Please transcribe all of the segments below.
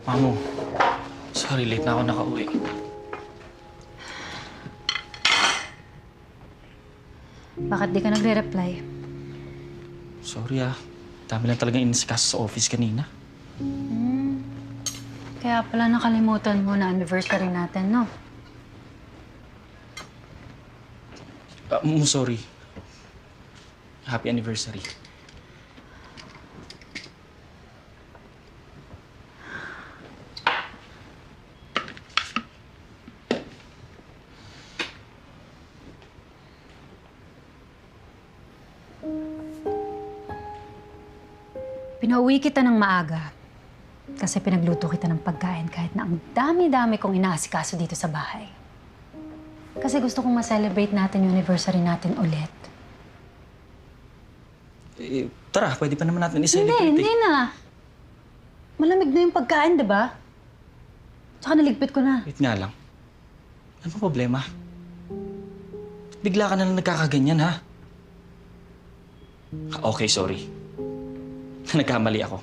Mamo, sorry, late na ako nakauwi. Bakit di ka nagre-reply? Sorry dami lang talagang inisikaso sa office kanina. Kaya pala nakalimutan mo na anniversary natin, no? Sorry. Happy anniversary. Pinauwi kita ng maaga kasi pinagluto kita ng pagkain kahit na ang dami-dami kong inaasikaso dito sa bahay. Kasi gusto kong ma-celebrate natin yung anniversary natin ulit. Tara, pwede pa naman natin i-celebrate. Hindi na. Malamig na yung pagkain, di ba? Tsaka naligpit ko na. Wait nga lang. Ano pa problema? Bigla ka na lang nagkakaganyan, ha? Okay, sorry. Nagkamali ako.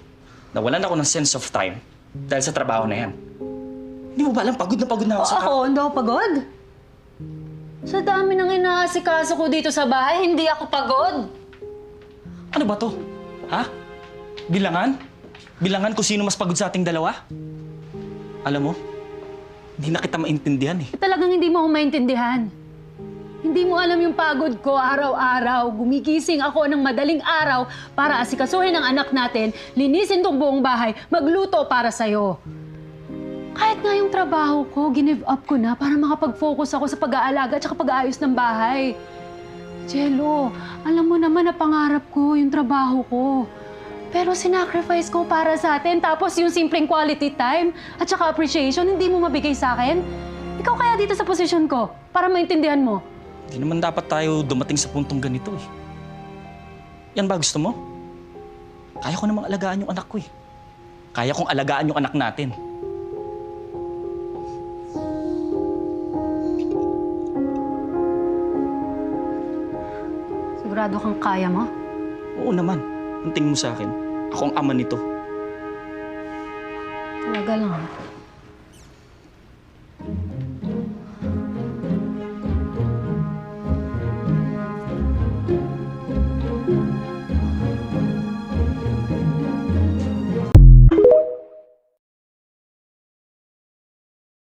Nawalan ako ng sense of time dahil sa trabaho na yan. Hindi mo ba alam, pagod na ako sa... Ako, hindi ako pagod. Sa dami ng inaasikaso ko dito sa bahay, hindi ako pagod. Ano ba to? Ha? Bilangan? Bilangan kung sino mas pagod sa ating dalawa? Alam mo, hindi na kita maintindihan eh. Talagang hindi mo ako maintindihan. Hindi mo alam yung pagod ko araw-araw. Gumigising ako ng madaling araw para asikasuhin ang anak natin, linisin tong buong bahay, magluto para sa'yo. Kahit nga yung trabaho ko, give up ko na para makapag-focus ako sa pag-aalaga at pag-aayos ng bahay. Jello, alam mo naman na pangarap ko yung trabaho ko. Pero sinacrifice ko para sa atin, tapos yung simpleng quality time at saka appreciation, hindi mo mabigay sa akin? Ikaw kaya dito sa posisyon ko para maintindihan mo? Hindi naman dapat tayo dumating sa puntong ganito eh. Yan ba gusto mo? Kaya ko namang alagaan yung anak ko eh. Kaya kong alagaan yung anak natin. Sigurado kang kaya mo? Oo naman. Ang tingin mo sa akin, ako ang ama nito. Talaga lang.